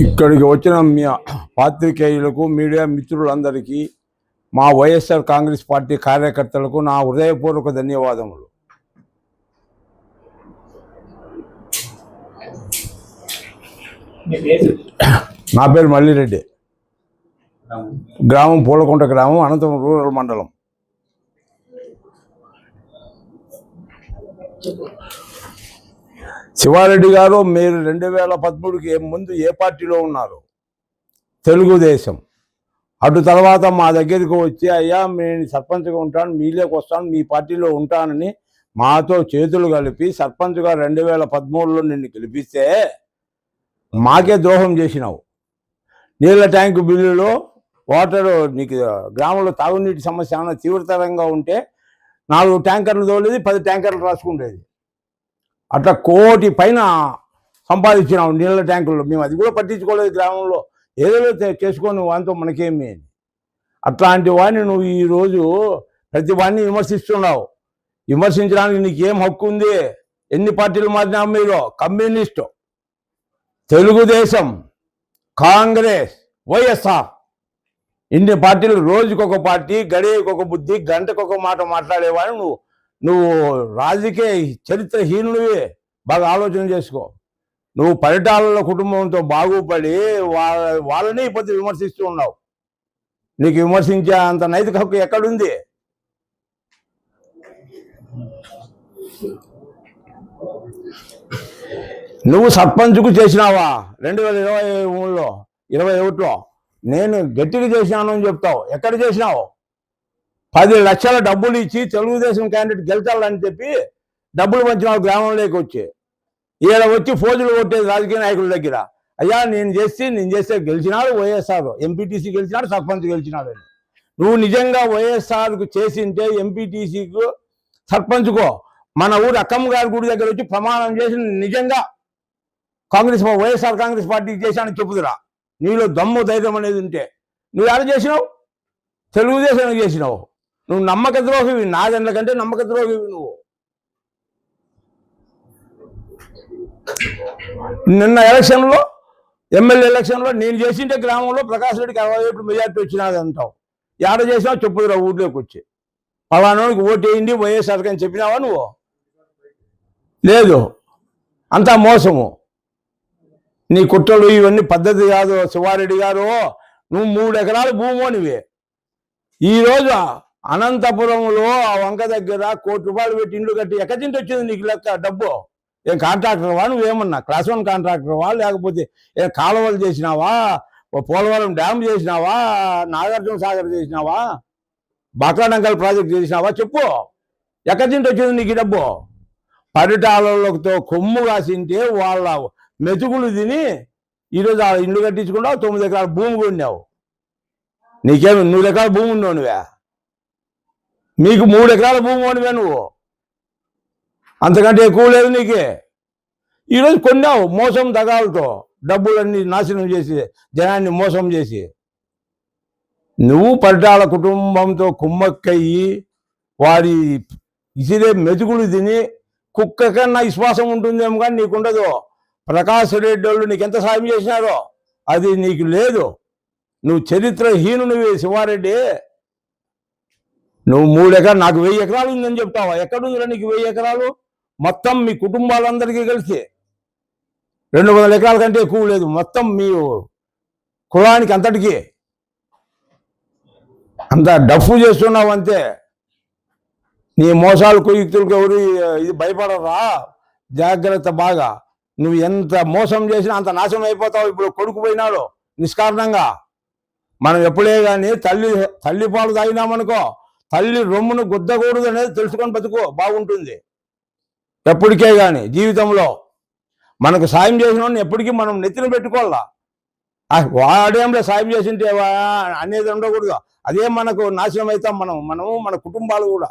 ఇక్కడికి వచ్చిన మీ పాత్రికేయులకు మీడియా మిత్రులందరికీ మా వైఎస్ఆర్ కాంగ్రెస్ పార్టీ కార్యకర్తలకు నా హృదయపూర్వక ధన్యవాదములు. నా పేరు మల్లిరెడ్డి, గ్రామం పూలకుంట గ్రామం, అనంతపురం రూరల్ మండలం. శివారెడ్డి గారు, మీరు 2013కి ముందు ఏ పార్టీలో ఉన్నారు? తెలుగుదేశం. అటు తర్వాత మా దగ్గరికి వచ్చి, అయ్యా నేను సర్పంచ్గా ఉంటాను, మీలోకి వస్తాను, మీ పార్టీలో ఉంటానని మాతో చేతులు కలిపి సర్పంచ్గా 2013లో నిన్ను గెలిపిస్తే మాకే ద్రోహం చేసినావు. నీళ్ళ ట్యాంకు బిల్లులో నీకు గ్రామంలో తాగునీటి సమస్య ఏమైనా తీవ్రతరంగా ఉంటే 4 ట్యాంకర్లు తోలేది, 10 ట్యాంకర్లు రాసుకుండేది. అట్లా 1 కోటి పైన సంపాదించినావు నీళ్ళ ట్యాంకుల్లో. మేము అది కూడా పట్టించుకోలేదు. గ్రామంలో ఏదో చేసుకొని వానితో మనకేమి. అట్లాంటి వాడిని నువ్వు ఈరోజు ప్రతి వాడిని విమర్శిస్తున్నావు. విమర్శించడానికి నీకేం హక్కు ఉంది? ఎన్ని పార్టీలు మారినావు మీరు? కమ్యూనిస్టు, తెలుగుదేశం, కాంగ్రెస్, వైఎస్ఆర్, ఇన్ని పార్టీలు. రోజుకొక పార్టీ, గడియకొక బుద్ధి, గంటకొక మాట మాట్లాడేవాడు నువ్వు రాజకీయ చరిత్రహీనుడివి. బాగా ఆలోచన చేసుకో. నువ్వు పరిటాల కుటుంబంతో బాగుపడి వాళ్ళని ఇప్పుడు విమర్శిస్తూ ఉన్నావు. నీకు విమర్శించే అంత నైతిక హక్కు ఎక్కడుంది? నువ్వు సర్పంచ్కు చేసినావా 2023లో 21లో? నేను గట్టిగా చేసినాను అని చెప్తావు. ఎక్కడ చేసినావు? 10 లక్షల డబ్బులు ఇచ్చి తెలుగుదేశం క్యాండిడేట్ గెలిచాలని చెప్పి డబ్బులు పంచినావు గ్రామంలోకి వచ్చి. ఈడ వచ్చి ఫోజులు కొట్టేది రాజకీయ నాయకుల దగ్గర. అయ్యా నేను చేస్తే గెలిచినాడు వైఎస్ఆర్, ఎంపీటీసీ గెలిచినాడు, సర్పంచ్ గెలిచినాడు అని. నువ్వు నిజంగా వైఎస్ఆర్కు చేసింటే ఎంపీటీసీకు, సర్పంచ్కో మన ఊరు అక్కమ్మ గారి గుడి దగ్గర వచ్చి ప్రమాణం చేసి నిజంగా వైఎస్ఆర్ కాంగ్రెస్ పార్టీకి చేశానని చెప్పుదురా. నీలో దమ్ము ధైర్యం అనేది ఉంటే. నువ్వు ఎలా చేసినావు? తెలుగుదేశానికి చేసినావు. నువ్వు నమ్మక ద్రోహివి, నాదెండ్ల కంటే నమ్మక ద్రోహివి నువ్వు. నిన్న ఎలక్షన్లో, ఎమ్మెల్యే ఎలక్షన్లో నేను చేసింటే గ్రామంలో ప్రకాష్ రెడ్డికి 60 మెజార్టీ వచ్చినది అంటావు. ఏడ చేసినావు చెప్పుదురా ఊర్లోకి వచ్చి. పలానానికి ఓటు వేయండి వైఎస్ఆర్కి అని చెప్పినావా నువ్వు? లేదు. అంతా మోసము. నీ కుట్రలు ఇవన్నీ పద్ధతి కాదు. శివారెడ్డి గారు, నువ్వు 3 ఎకరాల భూమోనివే. ఈరోజు అనంతపురంలో ఆ వంక దగ్గర ₹1 కోటి పెట్టి ఇండ్లు కట్టి ఎక్కడి నుంచి వచ్చింది నీకు లెక్క డబ్బు? ఏం కాంట్రాక్టర్వా? నువ్వేమన్నా క్లాస్ 1 కాంట్రాక్టర్వా? లేకపోతే ఏం కాలువలు చేసినావా? పోలవరం డ్యామ్ చేసినావా? నాగార్జున సాగర్ చేసినావా? బాక్రాడంకల్ ప్రాజెక్ట్ చేసినావా? చెప్పు, ఎక్కడి నుంచి వచ్చింది నీకు డబ్బు? పరిటాలతో కొమ్ము కాసింటే వాళ్ళ మెతుకులు తిని ఈరోజు ఆ ఇల్లు కట్టించుకున్నావు. 9 ఎకరాల భూమి కొన్నావు. నీకేమి 100 ఎకరాల భూమి ఉన్నావు నువ్వే? మీకు 3 ఎకరాల భూమి ఉన్నవే నువ్వు. అంతకంటే ఎక్కువ లేదు నీకే. ఈరోజు కొన్నావు మోసం దగాలతో, డబ్బులన్నీ నాశనం చేసి, జనాన్ని మోసం చేసి. నువ్వు పరిటాల కుటుంబంతో కుమ్మక్కయ్యి వారి ఇసిరే మెతుకులు తిని కుక్క కన్నా విశ్వాసం ఉంటుందేమో కానీ నీకుండదు. ప్రకాష్ రెడ్డి వాళ్ళు నీకెంత సాయం చేసినారో అది నీకు లేదు. నువ్వు చరిత్రహీనునివి శివారెడ్డి. నువ్వు 3 ఎకరాలు, నాకు 1000 ఎకరాలు ఉందని చెప్తావా? ఎక్కడుందిరా నీకు 1000 ఎకరాలు? మొత్తం మీ కుటుంబాలందరికీ కలిసి 200 ఎకరాల కంటే ఎక్కువ లేదు. మొత్తం మీ కులానికి అంతటికీ అంత డఫు చేస్తున్నావు అంతే. నీ మోసాలు కుయుక్తులకు ఎవరు ఇది భయపడరా? జాగ్రత్త బాగా. నువ్వు ఎంత మోసం చేసినా అంత నాశనం అయిపోతావు. ఇప్పుడు కొడుకు పోయినాడు నిష్కారణంగా. మనం ఎప్పుడే కానీ తల్లి పాలు తాగినామనుకో, తల్లి రొమ్మును గుద్దకూడదు అనేది తెలుసుకొని బతుకో, బాగుంటుంది. ఎప్పటికే కానీ జీవితంలో మనకు సాయం చేసిన వాడిని ఎప్పటికీ మనం నెత్తిన పెట్టుకోవాలా. వాడేంలో సాయం చేసింటే అనేది ఉండకూడదు. అదే మనకు నాశనం అవుతాం మనము మన కుటుంబాలు కూడా.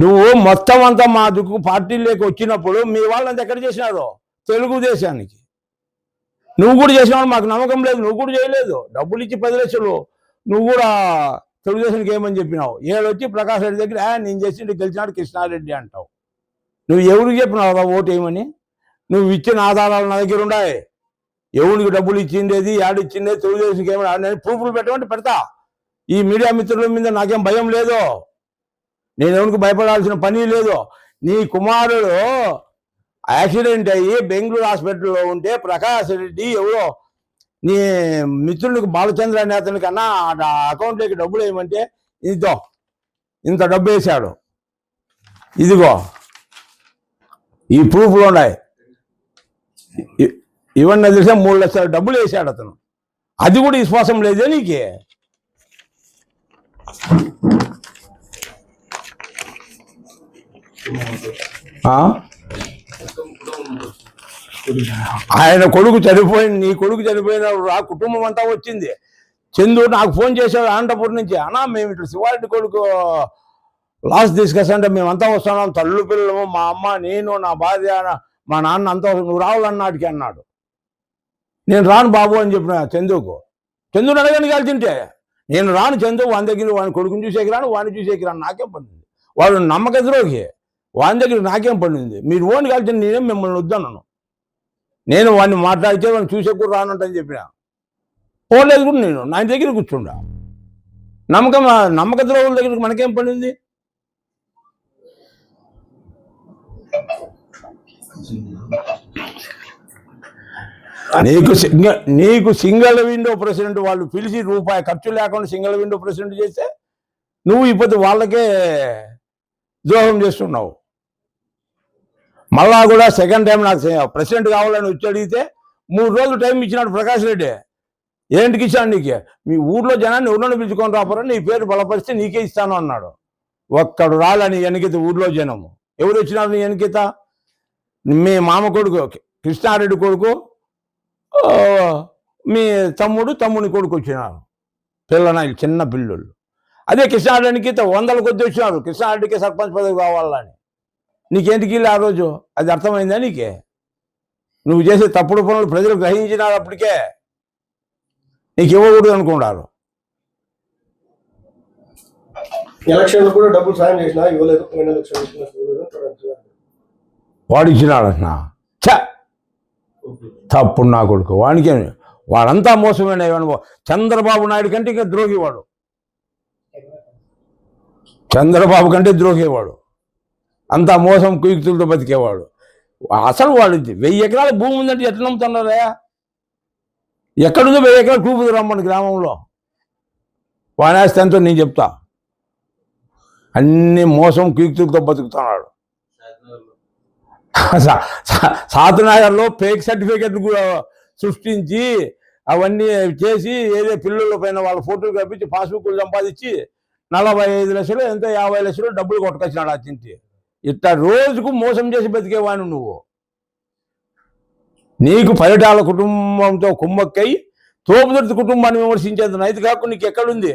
నువ్వు మొత్తం అంతా మా దుక్కు పార్టీలోకి వచ్చినప్పుడు మీ వాళ్ళంతా ఎక్కడ చేసినారో? తెలుగుదేశానికి. నువ్వు కూడా చేసినావు, మాకు నమ్మకం లేదు. నువ్వు కూడా చేయలేదు. డబ్బులు ఇచ్చి 10 లక్షలు నువ్వు కూడా తెలుగుదేశానికి ఏమని చెప్పినావు? ఏడొచ్చి ప్రకాష్ రెడ్డి దగ్గర నేను చేసిండు గెలిచినాడు కృష్ణారెడ్డి అంటావు. నువ్వు ఎవరికి చెప్పినావు ఓటు వేయమని? నువ్వు ఇచ్చిన ఆధారాలు నా దగ్గర ఉన్నాయి. ఎవరికి డబ్బులు ఇచ్చిండేది, యాడిచ్చిండేది, తెలుగుదేశంకి ఏమైనా ప్రూఫ్లు పెట్టమంటే పెడతా. ఈ మీడియా మిత్రుల మీద నాకేం భయం లేదు. నేను ఎవరికి భయపడాల్సిన పని లేదు. నీ కుమారుడు యాక్సిడెంట్ అయ్యి బెంగళూరు హాస్పిటల్లో ఉంటే ప్రకాష్ రెడ్డి ఎవరో నీ మిత్రునికి బాలచంద్ర అనే అతనికి అన్నా అకౌంట్లోకి డబ్బులు వేయమంటే ఇదో ఇంత డబ్బు వేశాడు. ఇదిగో ఈ ప్రూఫ్లు ఉన్నాయి. ఇవన్నీ తెలిసే 3 లక్షల డబ్బులు వేశాడు అతను. అది కూడా విశ్వాసం లేదే నీకే? ఆయన కొడుకు చనిపోయిన, నీ కొడుకు చనిపోయిన ఆ కుటుంబం అంతా వచ్చింది. చందు నాకు ఫోన్ చేశాడు అనంతపురం నుంచి, అన్నా మేము ఇట్లా శివారెడ్డి కొడుకు లాస్ట్ డిస్కస్ అంటే మేమంతా వస్తున్నాం, తల్లు పిల్లలు, మా అమ్మ, నేను, నా భార్య, మా నాన్న అంతా, నువ్వు రావాలన్నాటికి అన్నాడు. నేను రాను బాబు అని చెప్పిన చందుకు. చందుని అడగని కలిసింటే నేను రాను చందు, వాని దగ్గర వాని కొడుకుని చూసేకి రాను, వాడిని చూసేకి రాను, నాకేం పడింది? వాడు నమ్మకద్రోహి, వాని దగ్గర నాకేం పడింది? మీరు ఓన్ కలిసి నేనేం మిమ్మల్ని వద్దన్నాను. నేను వాడిని మాట్లాడితే వాడిని చూసే కూడా రానంటని చెప్పిన. పోలేదు కూడా నేను నా దగ్గర కూర్చుండా. నమ్మక ద్రోహుల దగ్గరికి మనకేం పడింది? నీకు సింగిల్ విండో ప్రెసిడెంట్ వాళ్ళు పిలిచి రూపాయి ఖర్చు లేకుండా సింగిల్ విండో ప్రెసిడెంట్ చేస్తే నువ్వు ఇప్పుడు వాళ్ళకే ద్రోహం చేస్తున్నావు. మళ్ళా కూడా సెకండ్ టైం నాకు ప్రెసిడెంట్ కావాలని వచ్చి అడిగితే 3 రోజులు టైం ఇచ్చినాడు ప్రకాష్ రెడ్డి. ఏంటికి ఇచ్చాను నీకే? మీ ఊర్లో జనాన్ని ఎవరినో పిలుచుకొని రాపరా, నీ పేరు బలపరిస్తే నీకే ఇస్తాను అన్నాడు. ఒక్కడు రాలని ఎన్నికత ఊర్లో జనము. ఎవరు వచ్చినారు నీ ఎన్నికత? మీ మామ కొడుకు కృష్ణారెడ్డి కొడుకు, మీ తమ్ముని కొడుకు వచ్చినారు, పిల్లనాయలు, చిన్న పిల్లలు. అదే కృష్ణారెడ్డికి 100 కొద్ది వచ్చినారు, కృష్ణారెడ్డికి సర్పంచ్ పదవి కావాలని. నీకేంటికి ఆ రోజు అది అర్థమైందా నీకే? నువ్వు చేసే తప్పుడు పనులు ప్రజలు గ్రహించినారు. అప్పటికే నీకు ఇవ్వకూడదు అనుకున్నారు. ఎలక్షన్ కూడా డబ్బులు సాయం చేసినా ఇవ్వలేదు. వాడు ఇచ్చినాడన్నా తప్పుడు నా కొడుకు. వాడికి వాడంతా మోసమైన చంద్రబాబు నాయుడు కంటే ఇంకా ద్రోహివాడు. చంద్రబాబు కంటే ద్రోహివాడు. అంతా మోసం కుయుక్తులతో బతికేవాడు. అసలు వాడు 1000 ఎకరాల భూమి ఉందంటే ఎట్లా నమ్ముతున్నారా? ఎక్కడుందో 1000 ఎకరాలు చూపుదు రమ్మని గ్రామంలో. వానేస్తే ఎంతో నేను చెప్తా. అన్ని మోసం కుయుక్తులతో బతుకుతున్నాడు. సాతునగర్లో ఫేక్ సర్టిఫికెట్లు కూడా సృష్టించి అవన్నీ చేసి ఏదో పిల్లల పైన వాళ్ళ ఫోటోలు కప్పించి పాస్బుక్లు సంపాదించి 45 లక్షలు ఎంతో 50 లక్షలు డబ్బులు కొట్టుకొచ్చినాడు. ఆ చింటి ఇట్లా రోజుకు మోసం చేసి బతికేవాడు నువ్వు. నీకు పరిటాల కుటుంబంతో కుమ్మక్కై తోపుదొర్తి కుటుంబాన్ని విమర్శించేంత నైతిక హక్కు నీకు ఎక్కడుంది?